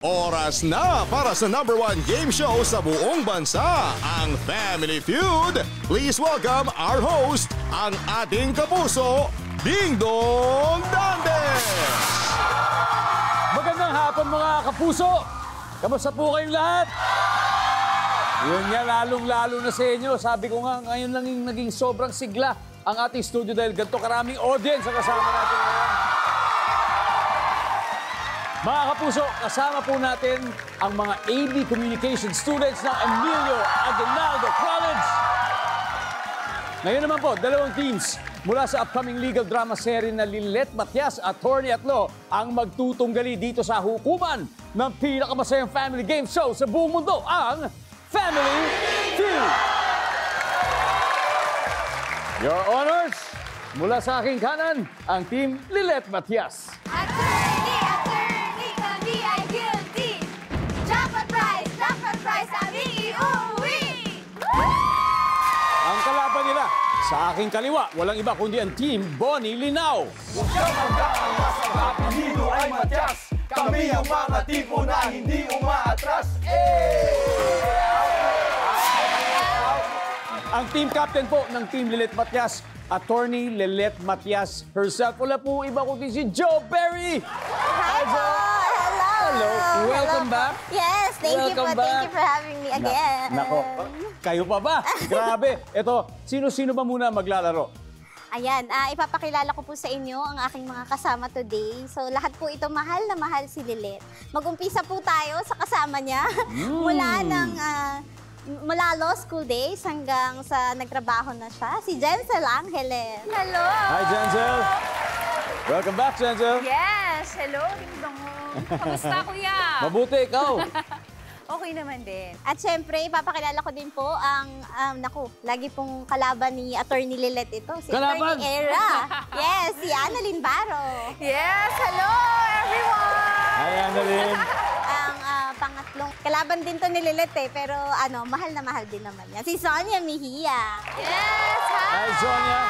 Oras na para sa #1 game show sa buong bansa, ang Family Feud. Please welcome our host, ang ating kapuso, Ding Dong Dantes! Magandang hapon mga kapuso! Kamusta po kayong lahat? Yun nga, lalong-lalo na sa inyo. Sabi ko nga, ngayon lang yung naging sobrang sigla ang ating studio dahil ganito karaming audience ang kasama natin ngayon. Mga kapuso, kasama po natin ang mga AB Communication students ng Emilio Aguinaldo College. Ngayon naman po, dalawang teams mula sa upcoming legal drama series na Lilet Matias, Attorney at Law, ang magtutunggali dito sa hukuman ng pinakamasayang family game show sa buong mundo, ang Family Feud. Your honors, mula sa aking kanan, ang team Lilet Matias. Attorney, kami ay guilty. Jackpot prize, aming iuwi. Ang kalaban nila, sa aking kaliwa, walang iba kundi ang team Bonnie Linao. Kung ang masang apelido ay Matias, kami ang mga tipo na hindi umaatras. Ang team captain po ng team Lilet Matias, Attorney Lilet Matias herself. Wala po iba kundi si Joe Berry. Hi po! Hello! Hello. Welcome back. Yes, thank you Welcome po. Thank back. you for having me again. Nako, kayo pa ba? Grabe. Ito, sino-sino ba muna maglalaro? Ayan, ipapakilala ko po sa inyo ang aking mga kasama today. So, lahat po ito mahal na mahal si Lilet. Mag-umpisa po tayo sa kasama niya. Mula law school days hanggang sa nagtrabaho na siya, si Jensel Angeles. Hello! Hi, Jensel. Welcome back, Jensel. Yes! Hello, Dingdong. Kamusta, kuya? Mabuti, ikaw. Okay naman din. At syempre, ipapakilala ko din po ang, lagi pong kalaban ni Attorney Lilet ito. Si Kalaban? Attorney Era. Yes, si Annalyn Baro. Yes! Hello, everyone! Hi, Annalyn. Ang pangatlong, kalaban din to ni Lilet pero mahal na mahal din naman niya. Si Sonia Mejia. Yes! Hi, Sonia.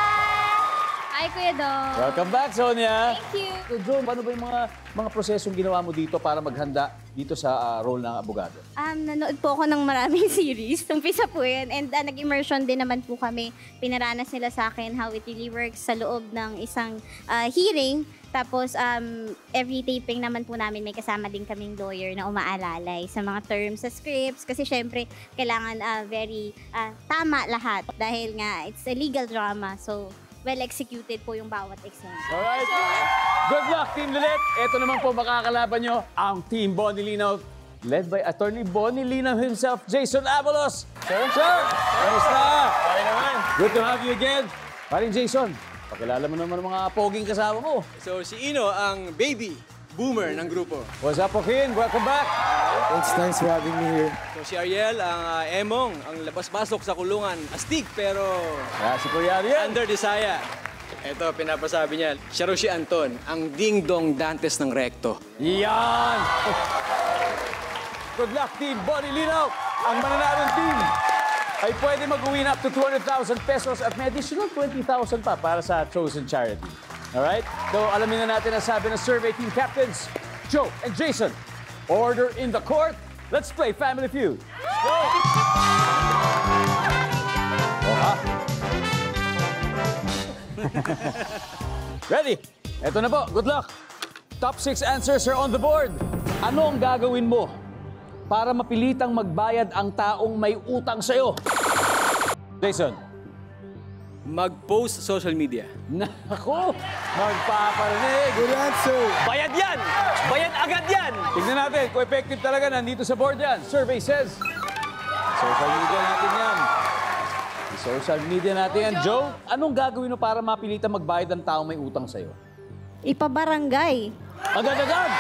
Hi, Kuya Dong. Welcome back, Sonia. Thank you. So, Joe, paano ba yung mga prosesong ginawa mo dito para maghanda dito sa role ng abogado? Nanood po ako ng maraming series. Umpisa po yun. And nag-immersion din naman po kami. Pinaranas nila sa akin how it really works sa loob ng isang hearing. Tapos, every taping naman po namin may kasama din kaming lawyer na umaalalay sa mga terms sa scripts. Kasi syempre, kailangan very tama lahat. Dahil nga, it's a legal drama. So, well-executed po yung bawat eksena. Alright. Good luck, Team Lilet. Ito naman po makakalaban nyo, ang Team Bonnie Linao, led by Attorney Bonnie Linao himself, Jason Avalos. Sir? Kamusta? Okay naman. Good to have you again. Paring Jason, pakilala mo naman ang mga poging kasama mo. So si Ino ang baby boomer ng grupo. What's up, Joaquin? Welcome back. Thanks for having me here. So si Ariel ang Emong, ang labas-pasok sa kulungan. Astig pero Si Kuya Ariel. under desire. Ito, pinapasabi niya, siya raw si Anton, ang ding-dong Dantes ng rekto. Yan! Good luck, Team Bonnie Linao. Ang mananalong team ay pwede mag-win up to 200,000 pesos at may additional 20,000 pa para sa chosen charity. Alright? So, alamin na natin ang sabi ng survey team captains, Joe and Jason. Order in the court. Let's play Family Feud. Let's go! Ready? Eto na po. Good luck. Top 6 answers are on the board. Ano ang gagawin mo para mapilitang magbayad ang taong may utang sa'yo? Jason. Mag-post sa social media. Naku! Magpaparinig. Good answer. Bayad yan! Bayad agad yan! Tignan natin kung effective talaga nandito sa board yan. Survey says. Social media natin yan. Social media natin yan. Joe, anong gagawin mo para mapilitang magbayad ang taong may utang sa'yo? Ipabarangay. Agad-agad!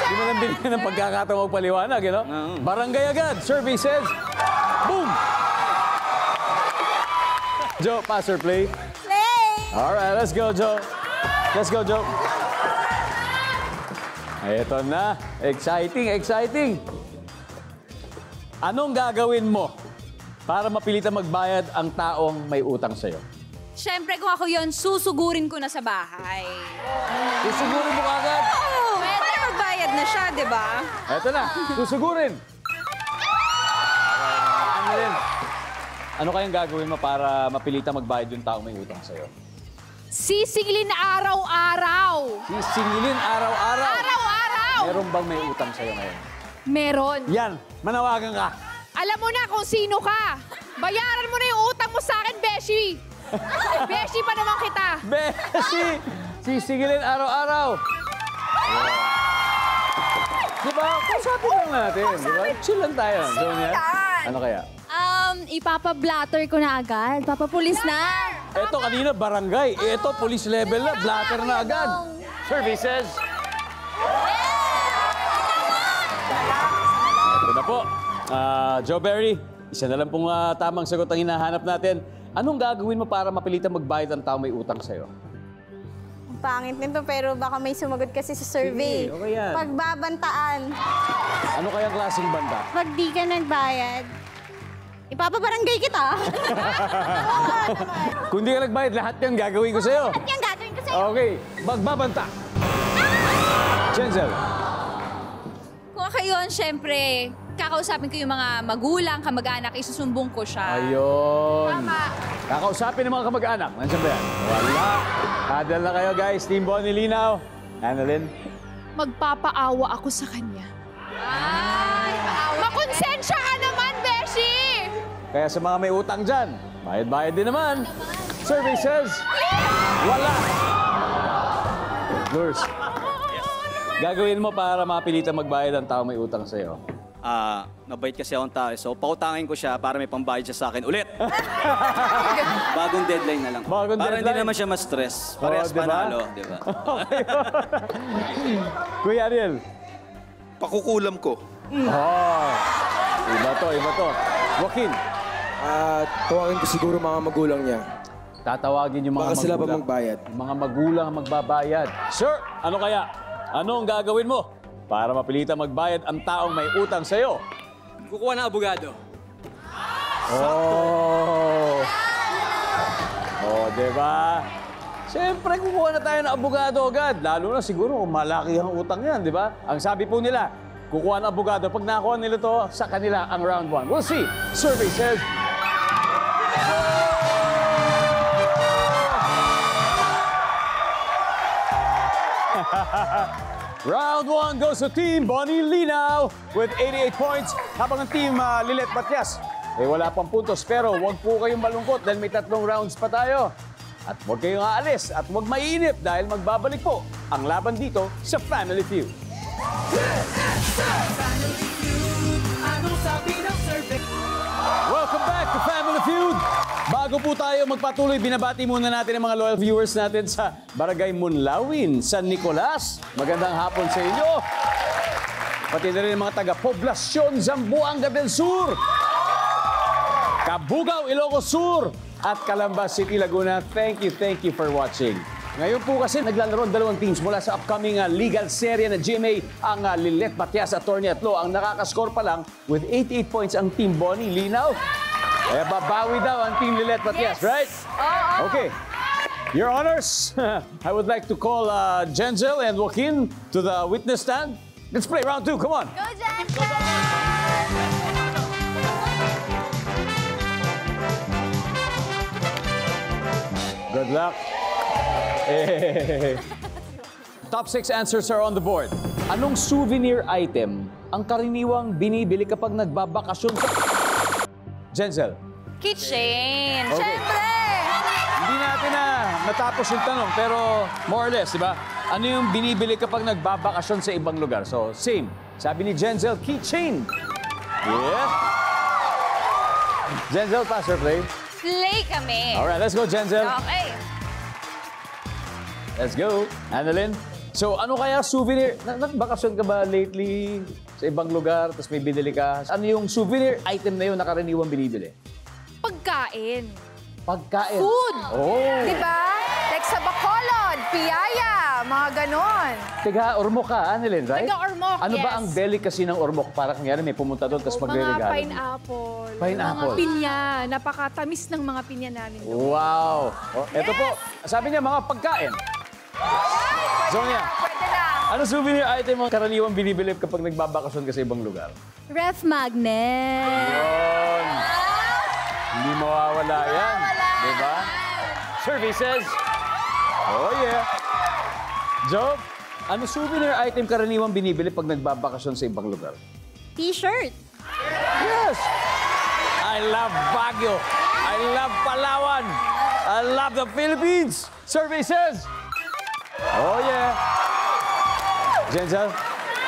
Hindi mo lang binigyan ng pagkakataong magpaliwanag, you know? Barangay agad. Survey says, boom! Joe, pass or play? Play! All right, let's go, Joe. Let's go, Joe. Ito na. Exciting, exciting. Anong gagawin mo para mapilitang magbayad ang taong may utang sa'yo? Siyempre, kung ako yon, susugurin ko na sa bahay. Susugurin mo agad. Pwede di ba? Eto na, susugurin. Annalyn, ano kayang gagawin mo para mapilita magbayad yung taong may utang sa'yo? Sisingilin araw-araw. Sisingilin araw-araw. Araw-araw. Meron bang may utang sa'yo ngayon? Meron. Yan, manawagan ka. Alam mo na kung sino ka. Bayaran mo na yung utang mo sa akin, Beshi. Beshi pa naman kita. Beshi! Sisingilin araw-araw. Diba? Kausapin lang natin. Diba? Chill lang tayo. Sonia, ano kaya? Ipapa-blatter ko na agad. Papapulis na. Eto kanina barangay. Eto police level na. Blatter na agad. Services. Ito na po. Joe Berry, isa na lang pong tamang sagot ang hinahanap natin. Anong gagawin mo para mapilitan magbayad ang tao may utang sa'yo? Ang pangit nito pero baka may sumagot kasi sa survey. Sige, okay yan. Pagbabantaan. Ano kayang klaseng banda? Pag di ka nagbayad, ipapabarangay kita. Kung di ka nagbayad, lahat yan gagawin ko sa'yo. At yan gagawin ko sa'yo. Okay, magbabanta. Jenzel. Kung ako yun, syempre, kakausapin ko yung mga magulang, kamag-anak, isusumbong ko siya. Ayun. Tama. Kakausapin ng mga kamag-anak. Nandiyan ba yan? Wala. Kadal na kayo, guys. Team Bonnie Linaw. Annalyn. Magpapaawa ako sa kanya. Ay, makonsensya ka naman, Beshi! Kaya sa mga may utang dyan, bayad-bayad din naman. Survey says, wala. Lurs, gagawin mo para mapilitan magbayad ang tao may utang sa'yo? Nabait kasi akong tao. So, pautangin ko siya para may pambayad siya sa akin ulit. Bagong deadline na lang. Bagong para hindi deadline? naman siya ma-stress. Parehas diba? panalo, di ba? Kuya Ariel. Pakukulam ko. Oh, iba to. Joaquin. Tawagin ko siguro mga magulang niya. Tatawagin yung mga Baka sila pa magulang. magbayad. Mga magulang ang magbabayad. Sir, ano kaya? Ano ang gagawin mo para mapilitan magbayad ang taong may utang sa'yo? Kukuha ng abogado. Oh, diba? Siyempre, kukuha na tayo ng abogado agad. Lalo na siguro kung malaki ang utang yan, di ba? Ang sabi po nila, kukuha ng abogado. Pag nakuha nila to, sa kanila ang round 1. We'll see. Survey says... Round 1 goes to Team Bonnie Linaw with 88 points. Habang ang Team Lilet Matias, wala pang puntos. Pero huwag po kayong malungkot dahil may 3 rounds pa tayo. At huwag kayong aalis at huwag mainip dahil magbabalik po ang laban dito sa Family Feud. Welcome back to Family Feud. Bago po tayo magpatuloy, binabati muna natin ang mga loyal viewers natin sa Barangay Munlawin, San Nicolas. Magandang hapon sa inyo. Pati na rin ang mga taga-Poblasyon, Zamboanga del Sur, Cabugao, Ilocos Sur, at Calamba City, Laguna. Thank you for watching. Ngayon po kasi naglalaro ang 2 teams mula sa upcoming legal serye na GMA. Ang Lilet Matias Attorney at Law. Ang nakakascore pa lang with 88 points ang Team Bonnie Linaw. Kaya babawi daw ang Team Lilet Matias, right? Okay. Your Honors, I would like to call Jenzel and Joaquin to the witness stand. Let's play round 2. Come on. Go, Jensen! Good luck. Hey. Top 6 answers are on the board. Anong souvenir item ang karaniwang binibili kapag nagbabakasyon sa... Jenzel. Kitchen! Okay. Siyempre! Hindi natin natapos yung tanong, pero more or less, di ba? Ano yung binibili kapag nagbabakasyon sa ibang lugar? So, same. Sabi ni Jenzel, keychain. Yeah. Jenzel, pass or play? Play kami. Alright, let's go, Jenzel. Okay. Let's go. Annalyn, so ano kaya souvenir? Nagbakasyon ka ba lately sa ibang lugar, tapos may binili ka? Ano yung souvenir item na yun na karaniwang binibili? Pagkain. Pagkain. Food. Oh. Diba? Like sa Bacolod, Piyaya, mga ganon. Tiga Ormoc ka, Annalyn, right? Tiga Ormoc, Ano ba yes. ang delicacy ng Ormoc? Para kung yan, may pumunta doon, tapos Mga magre-regalo. pineapple. Pineapple. Mga pinya. Napakatamis ng mga pinya namin doon. Wow. Oh, eto po, sabi niya mga pagkain. Sonia, Pwede na. Ano souvenir item ang karaniwang binibili kapag nagbabakasyon ka sa ibang lugar? Ref magnet. Yun. Hindi mawawala yan. Diba? Services. Oh, yeah. Job, ano souvenir item karaniwang binibili pag nagbabakasyon sa ibang lugar? T-shirt. Yes! I love Baguio. I love Palawan. I love the Philippines. Services. Oh, yeah. Jensen,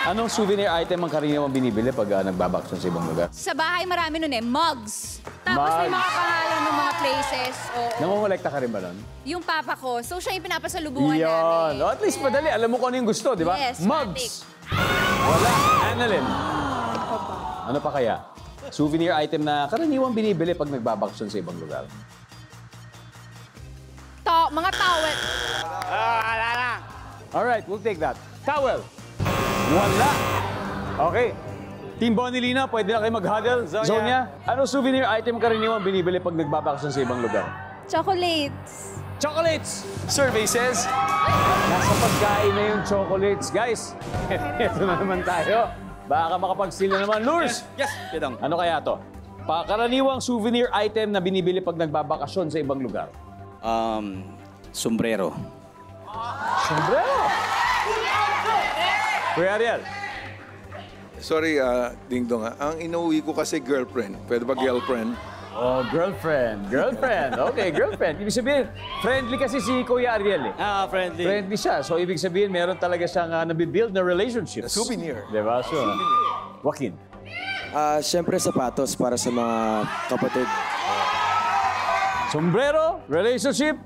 anong souvenir item ang karaniwang binibili pag nagbabakasyon sa ibang lugar? Sa bahay marami nun mugs. Tapos may mga pangalan ng mga places. Oo. Nangongolekta ka rin ba nun? Yung papa ko, so siya yung pinapasalubungan Yun. namin. O, at least madali. Alam mo kung ano yung gusto, di ba? Yes, Mugs. Wala. Annalyn. Ano pa kaya? Souvenir item na karaniwang binibili pag nagbabakasyon sa ibang lugar. Mga towel. Alright, we'll take that. Towel. Wala. Okay. Team Bonilina, pwede na kayo mag-huddle. Zonia, ano souvenir item karaniwang binibili pag nagbabakasyon sa ibang lugar? Chocolates. Chocolates! Services. Nasa pagkain na yung chocolates. Guys, ito na naman tayo. Baka makapag-steal na naman. Lurs! Yes, Tidong. Ano kaya to? Karaniwang souvenir item na binibili pag nagbabakasyon sa ibang lugar. Sombrero. Sombrero! Kuya Ariel. Sorry, Ding Dong. Ang inuwi ko kasi girlfriend. Pwede ba girlfriend? Oh, girlfriend. Girlfriend. Okay, girlfriend. Ibig sabihin, friendly kasi si Kuya Ariel eh. Friendly. Friendly siya. So, ibig sabihin, meron talaga siyang nabibuild na relationship. Souvenir. Diba? So, Joaquin. Siyempre sapatos para sa mga kapatid. Sombrero, relationship,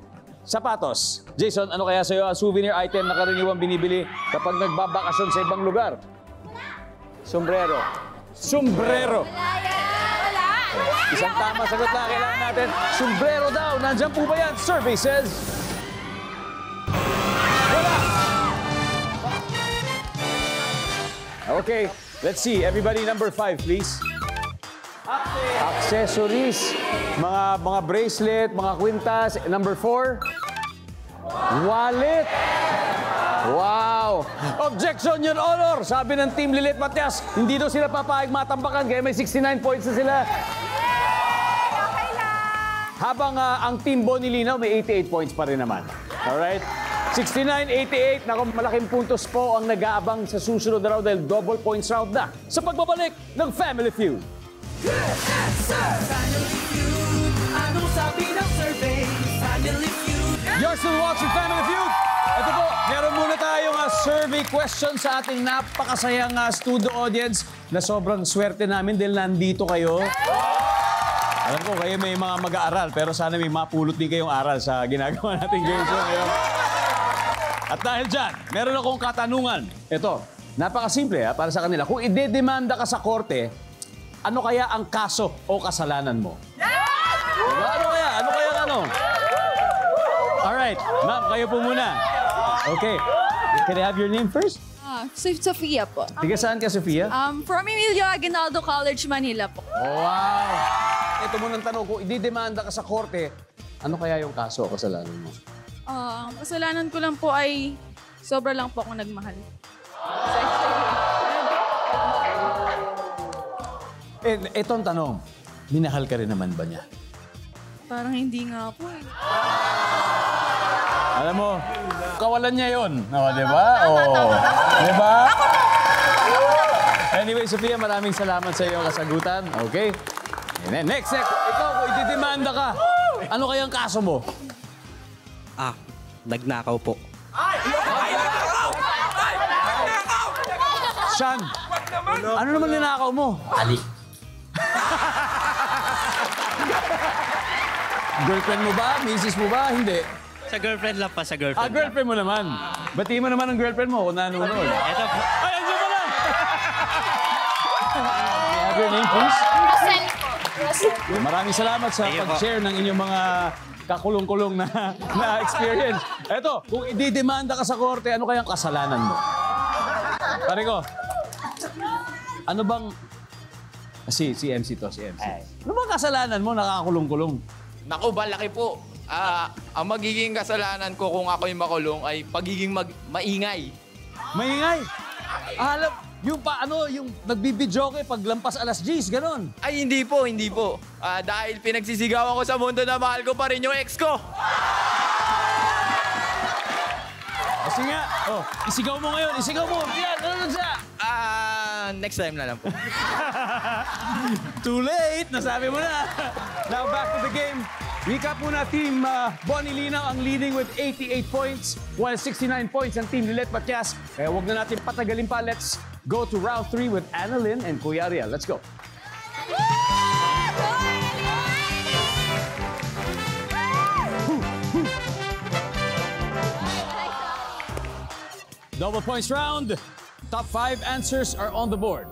sapatos. Jason, ano kaya sa'yo ang souvenir item na karaniwang binibili kapag nagbabakasyon sa ibang lugar? Sombrero. Sombrero. Isang tama sagot na kailangan natin. Sombrero daw. Nandiyan po ba yan? Survey says... Wala! Okay, let's see. Everybody, number 5, please. Accessories. Mga bracelet, mga kwintas. Number 4. Wallet. Wow! Objection, Your Honor! Sabi ng Team Lilit Matias, hindi daw sila papayag matambakan kaya may 69 points na sila. Habang ang Team Bonilinaw may 88 points pa rin naman. Alright? 69-88. Naku, malaking puntos po ang nag-aabang sa susunod na round dahil double points round na sa pagbabalik ng Family Feud. Good answer! Family Feud. Anong sabi ng survey? Family Feud. You're still watching Family Feud. Ito po, meron muna tayong survey question sa ating napakasayang studio audience na sobrang swerte namin dahil nandito kayo. Alam ko, kayo may mga mag-aaral, pero sana may mapulot din kayong aral sa ginagawa nating game show ngayon. At dahil dyan, meron akong katanungan. Ito, napakasimple para sa kanila. Kung idedemanda ka sa korte, ano kaya ang kaso o kasalanan mo? Diba? Ano kaya? Ano kaya ano? Alright, ma'am, kayo po muna. Okay. Can I have your name first? Sofia po. Tiga saan ka, Sofia? From Emilio Aguinaldo College, Manila po. Wow! Ito mo ng tanong, kung ididemanda ka sa korte, ano kaya yung kaso o kasalanan mo? Kasalanan ko lang po ay sobra lang po akong nagmahal. Etong tanong, minahal ka rin naman ba niya? Parang hindi nga po eh. Alam mo, kawalan niya yun. O, di ba? Di ba? Anyway, Sofia, maraming salamat sa iyong kasagutan. Okay? And then, next, ikaw, kung ididemanda ka, ano kayang kaso mo? Nagnakaw po. Sean, ano naman ninakaw mo? Ali. Girlfriend mo ba? Misis mo ba? Hindi. Sa girlfriend lang pa, sa girlfriend. Girlfriend mo naman. Batiin mo naman ang girlfriend mo kung nanonood. Ito po. Ay, andyan mo na! Have your name, please? Maraming salamat sa pag-share ng inyong mga kakulong-kulong na experience. Eto, kung ididemanda ka sa korte, ano kayang kasalanan mo? Pare ko, ano bang... Si MC to, si MC. Ano bang kasalanan mo nakakulong-kulong? Naku, malaki po. Ang magiging kasalanan ko kung ako'y makulong ay pagiging maingay. Maingay. Alam, yung yung nagbibidyoke pag lampas alas 10, ganon. Ay, hindi po, hindi po. Dahil pinagsisigawan ko sa mundo na mahal ko pa rin yung ex ko. Kasi nga, isigaw mo ngayon, isigaw mo. Yan, ano siya? Next time na lang po. Too late, nasabi mo na. Now back to the game. Recap muna, Team Bonnie Linaw ang leading with 88 points, while 69 points ang Team Lilet Matias. Kaya huwag na natin patagalin pa. Let's go to round 3 with Annalyn and Kuya Ariel. Let's go. Double points round. Top 5 answers are on the board.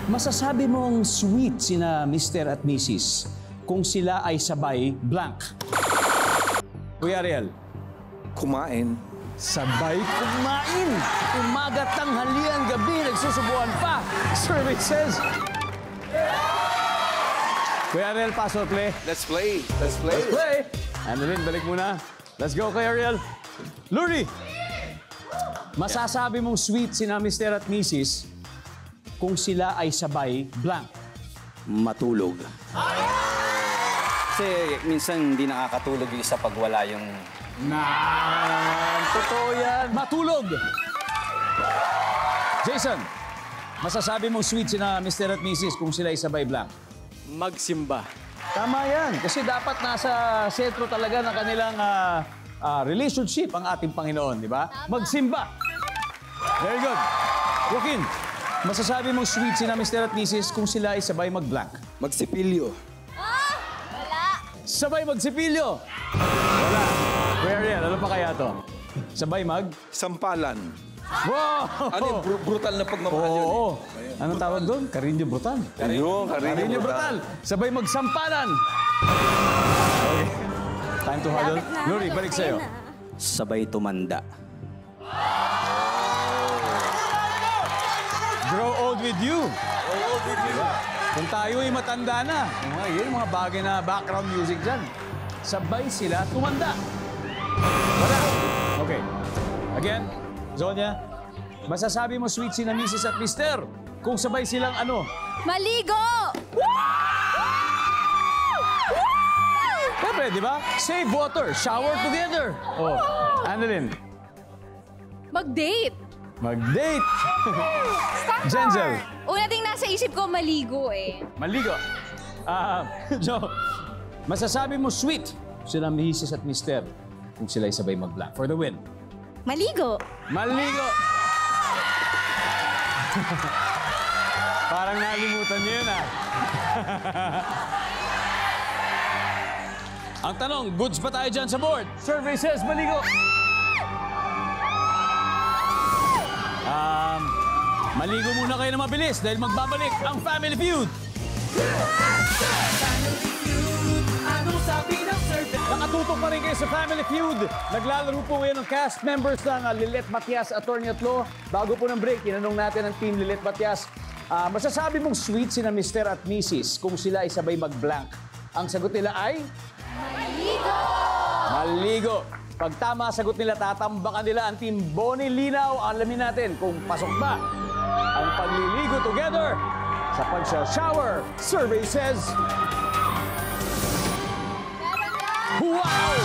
Masasabi mong sweet sina Mr. at Mrs. kung sila ay sabay blank. Kuya Ariel. Kumain. Sabay kumain. Umaga, tanghalian, gabi, nagsusubuan pa. Survey says. Kuya Ariel, pass or play? Let's play. Let's play. Let's play. Annalyn, balik muna. Let's go, Kuya Ariel. Luri. Masasabi mong sweet sina Mr. at Mrs. kung sila ay sabay blank. Matulog. Kasi minsan hindi nakakatulog yung isa pag wala yung... Totoo yan. Matulog. Jason, masasabi mong sweet sina Mr. at Mrs. kung sila ay sabay blank. Magsimba. Tama yan. Kasi dapat nasa sentro talaga ng kanilang relationship ang ating Panginoon, di ba? Magsimba. Very good. Joaquin, masasabi mong sweet sina Mr. at Mrs. kung sila ay sabay mag-blank. Magsipilyo. Sabay magsipilyo. Wala. Kuya Ariel, ano pa kaya to? Sabay Sampalan. Wow! Ano yung brutal na pagmamahal yun? Oo. Anong tawag doon? Karinyo brutal. Karinyo brutal. Sabay magsampalan. Okay. Time to huddle. Luri, balik sa'yo. Sabay tumanda. Grow old with you. Kung tayo ay matanda na, yun mga bagay na background music dyan. Sabay sila tumanda. Wala. Okay. Again, Zonia, masasabi mo sweet sina Mrs. at Mr. kung sabay silang ano? Maligo! Siyempre, di ba? Save water, shower together. Oh, Annalyn. Mag-date. Mag-date. Jenzel. Una ting nasa isip ko, maligo eh. Maligo. Joe, masasabi mo sweet sila Mrs. at Mr. kung sila sabay mag-blank for the win. Maligo. Maligo. Parang nalimutan niyo yun, Ang tanong, goods ba tayo dyan sa board? Survey says maligo. Maligo muna kayo na mabilis dahil magbabalik ang Family Feud. Nakatutok pa rin kayo sa Family Feud. Naglalaro po ngayon ng cast members ng Lilet Matias, Attorney at Law. Bago po ng break, tinanong natin ang Team Lilet Matias. Masasabi mong sweet sina Mr. at Mrs. kung sila ay sabay mag-blank. Ang sagot nila ay... Maligo! Maligo. Pag tama sagot nila, tatambakan nila ang Team Bonnie Linaw. Alamin natin kung pasok ba ang pagliligo together sa pag-shower. Survey says... Wow!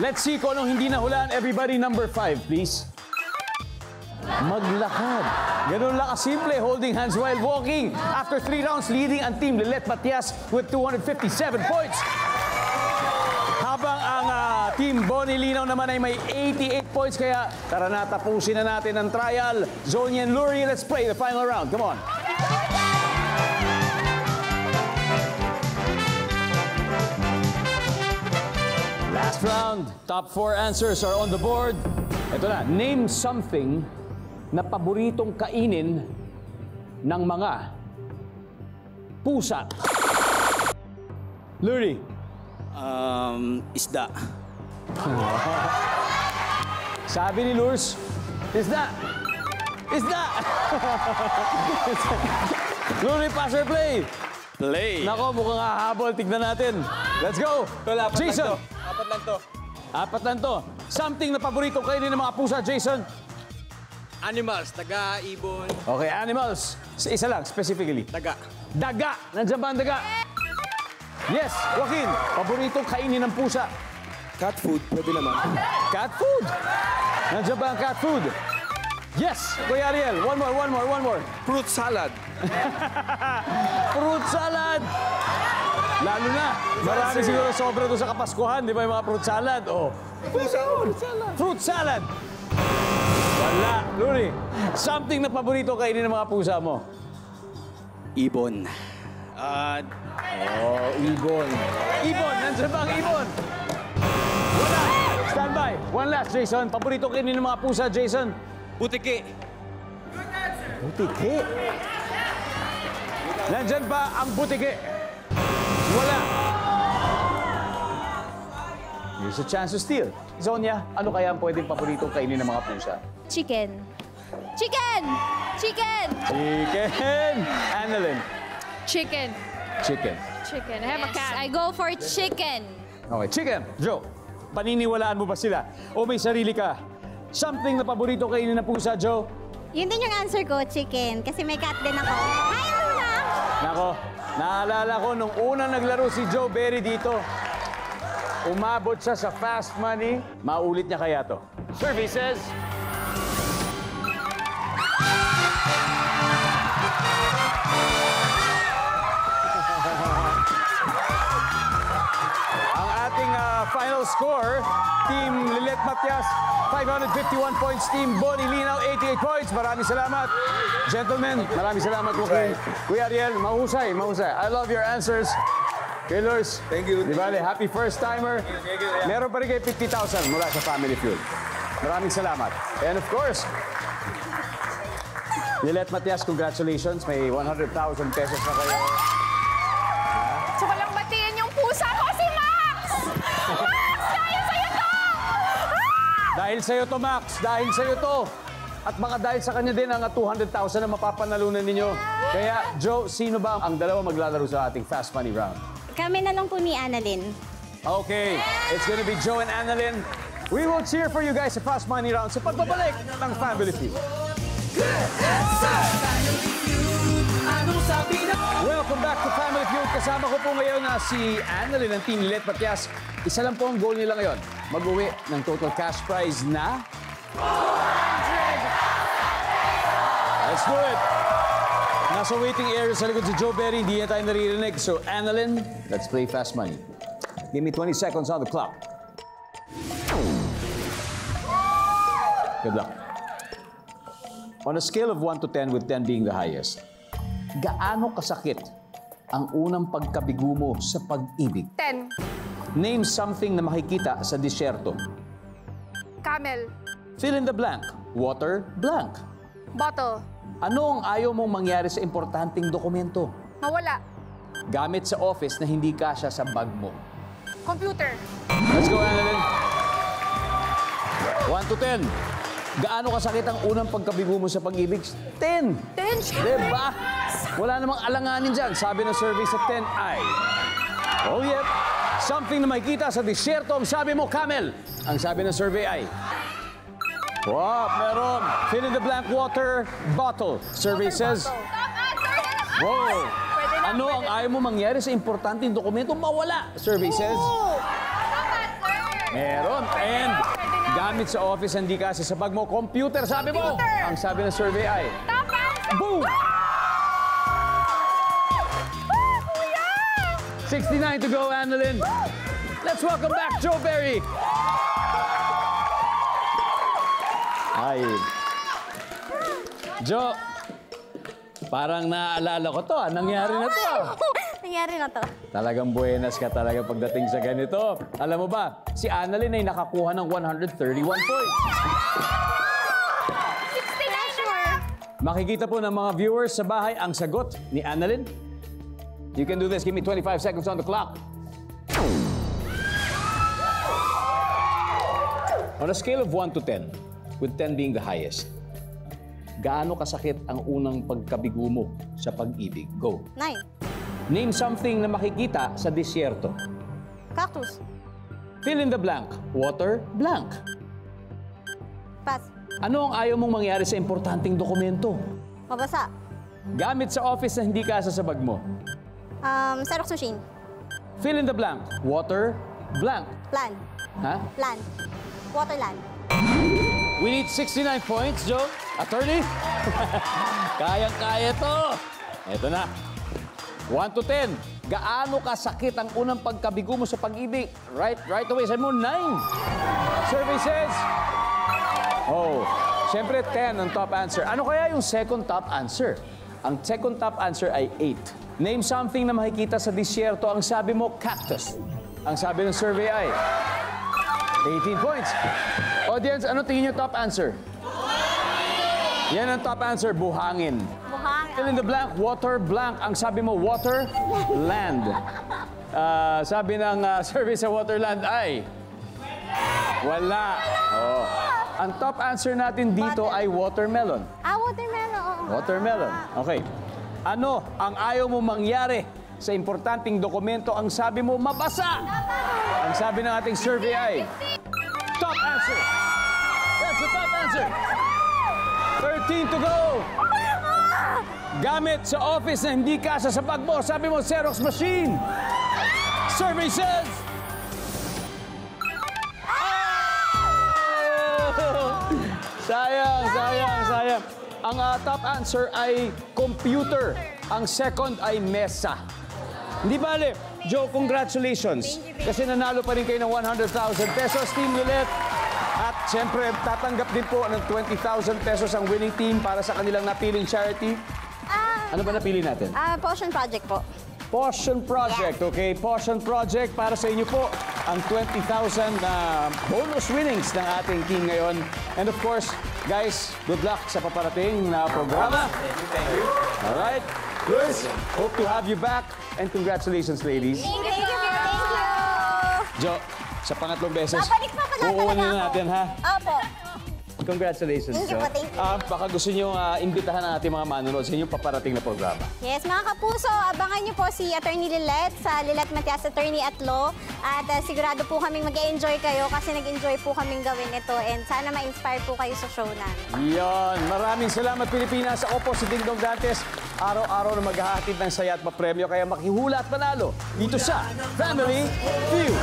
Let's see kung anong hindi nahulaan. Everybody, number 5, please. Maglakad. Ganun lang kasimple, holding hands while walking. After 3 rounds, leading ang Team Lilet Matias with 257 points. Habang ang Team Bonnie Linaw naman ay may 88 points. Kaya tara na, tapusin na natin ang trial. Zonia and Luri, let's play the final round. Come on. Last round. Top 4 answers are on the board. Ito na. Name something na paboritong kainin ng mga pusa. Luri. Isda. Sabi ni Lurs, isda. Isda. Luri, pass or play? Play. Nako, mukhang hahabol. Tignan natin. Let's go. Tol, apat Jason. lang to. Apat lang to. Apat lang to. Something na paborito kainin ng mga pusa, Jason. Animals, taga, ibon, Okay, animals. Isa lang, specifically. daga. Daga! Nandiyan ba ang daga? Yes, Joaquin. Paboritong kainin ng pusa. Cat food, pwede naman. Cat food. Nandiyan ba ang cat food? Yes, Kuya Ariel. One more. Fruit salad. Fruit salad. Lalo na. Marami siguro sobra doon sa Kapaskuhan. Di ba yung mga fruit salad? Oh. Fruit salad. Wala. Luri, something na paborito kainin ng mga pusa mo. Ibon. Ibon. Ibon. Nandiyan ba ang ibon? Wala. Stand by. One last, Jason. Paborito kainin ng mga pusa, Jason? Butiki. Butiki. Nandyan ba ang butiki? Wala. Here's a chance to steal. Zonia, ano kaya ang pwedeng paboritong kainin ng mga pusa? Chicken. Chicken! Chicken! Chicken! Annalyn. Chicken. Chicken. Chicken. I have a cat. I go for chicken. Okay, chicken. Joe, paniniwalaan mo ba sila? O may sarili ka? Something na paborito kainin ng pusa, Joe? Yun din yung answer ko, chicken. Kasi may cat din ako. Hi, Luna! Nako, naalala ko nung unang naglaro si Joe Berry dito. Umabot siya sa fast money. Maulit niya kaya to. Services. Ang ating final score, Team Lilet Matias, 551 points. Team Bonnie Linaw, 88 points. Maraming salamat. Gentlemen, maraming salamat po kay Kuya Ariel. Mahusay. I love your answers. Killers, Thank you. Di bale, happy first-timer. Meron pa rin kayo 50,000 mula sa Family Feud. Maraming salamat. And of course, Lilet Matias, congratulations. May 100,000 pesos na kayo. So walang batiin yung pusa ko, si Max! Max! Dahil sa'yo to! Dahil sa'yo to, Max. Dahil sa'yo to. At baka dahil sa kanya din ang 200,000 na mapapanalunan ninyo. Kaya, Joe, sino ba ang dalawa maglalaro sa ating Fast Money Round? Kami na lang po ni Annalyn. Okay, it's gonna be Joe and Annalyn. We will cheer for you guys sa Fast Money Round sa pagbabalik ng Family Feud. Welcome back to Family Feud. Kasama ko po ngayon na si Annalyn ng Team Lilet Matias. Isa lang po ang goal nila ngayon. Mag-uwi ng total cash prize na... 100! Let's do it! Nasa waiting area sa likod si Joe Berry, hindi niya tayo naririnig. So, Annalyn, let's play Fast Money. Give me 20 seconds on the clock. Good luck. On a scale of 1 to 10, with 10 being the highest, gaano kasakit ang unang pagkabigo mo sa pag-ibig? 10. Name something na makikita sa disyerto. Camel. Fill in the blank. Water, blank. Bottle. Ano ang ayaw mong mangyari sa importanteng dokumento? Mawala. Gamit sa office na hindi kasya sa bag mo. Computer. Let's go, Annalyn. 1 to 10. Gaano kasakit ang unang pagkabigo mo sa pag-ibig? 10. 10, syempre. Diba? Wala namang alanganin dyan. Sabi ng survey sa 10 ay... Oh, yep. Something na makikita sa disyerto. Ang sabi mo, camel. Ang sabi ng survey ay... Wow, meron. Fill in the blank water bottle. Survey says... Wow. Ano ang ayaw mo mangyari sa importanteng dokumento? Mawala. Survey says... Meron. And gamit sa office, hindi kasi sa bag mo. Computer, sabi mo. Ang sabi ng survey ay... Boom! 69 to go, Annalyn. Let's welcome back Joe Berry. Ay. Joe, parang naaalala ko to. Nangyari na to. Nangyari na to. Talagang buenas ka talaga pagdating sa ganito. Alam mo ba, si Annalyn ay nakakuha ng 131 points. 69 sure. Makikita po ng mga viewers sa bahay ang sagot ni Annalyn. You can do this. Give me 25 seconds on the clock. On a scale of 1 to 10, with 10 being the highest, gaano kasakit ang unang pagkabigo mo sa pag-ibig? Go. 9. Name something na makikita sa disyerto. Cactus. Fill in the blank. Water, blank. Pass. Ano ang ayaw mong mangyari sa importanteng dokumento? Mabasa. Gamit sa office na hindi kasasabag mo. Xerox machine. Fill in the blank. Water, blank. Plan. Ha? Plan. Waterland. We need 69 points, Joe. Attorney? Kayang-kaya to. Ito na. 1 to 10. Gaano kasakit ang unang pagkabigo mo sa pag-ibig? Right away. Sabi mo, 9. Survey says... Oh, siyempre 10 ang top answer. Ano kaya yung second top answer? Ang second top answer ay 8. Name something na makikita sa disyerto. Ang sabi mo, cactus. Ang sabi ng survey ay 18 points. Audience, ano tingin nyo top answer? Yan ang top answer, buhangin. Buhangin. Fill in the blank, water, blank. Ang sabi mo, water, land. Sabi ng survey sa Waterland ay wala. Oh. Ang top answer natin dito ay watermelon. Watermelon. Oo. Watermelon. Okay. Ano ang ayaw mo mangyari sa importanteng dokumento? Ang sabi mo, mabasa. Ang sabi ng ating survey ay top answer. That's the top answer. 13 to go. Gamit sa office na hindi kasasabag mo. Sabi mo, Xerox machine. Survey says... Sayang. Ang top answer ay computer. Ang second ay mesa. Hindi bale. Joe, congratulations. Kasi nanalo pa rin kayo ng 100,000 pesos, Team Roulette. At siyempre, tatanggap din po ng 20,000 pesos ang winning team para sa kanilang napiling charity. Ano ba napili natin? Potion Project po. Potion Project, okay? Potion Project para sa inyo po ang 20,000 na bonus winnings ng ating team ngayon. And of course, guys, good luck sa paparating na programa. Thank you. All right. Good. Hope to have you back. And congratulations, ladies. Thank you. Jo, sa pangatlong beses, Babalik pa pala uuunin talaga na ako. natin, ha? Opo. Congratulations, Thank you Jo. po, thank you. Baka gusto nyo imbitahan ang ating mga manonood sa inyong paparating na programa. Yes, mga kapuso, abangan niyo po si Attorney Lilette sa Lilette Matias Attorney at Law. At sigurado po kaming mag-enjoy kayo kasi nag-enjoy po kaming gawin ito. And sana ma-inspire po kayo sa show namin. Yon. Maraming salamat, Pilipinas. Ako po si Ding Dong Dantes. Araw-araw na maghahatid ng saya at papremyo. Kaya makihula at panalo dito sa Family Feud.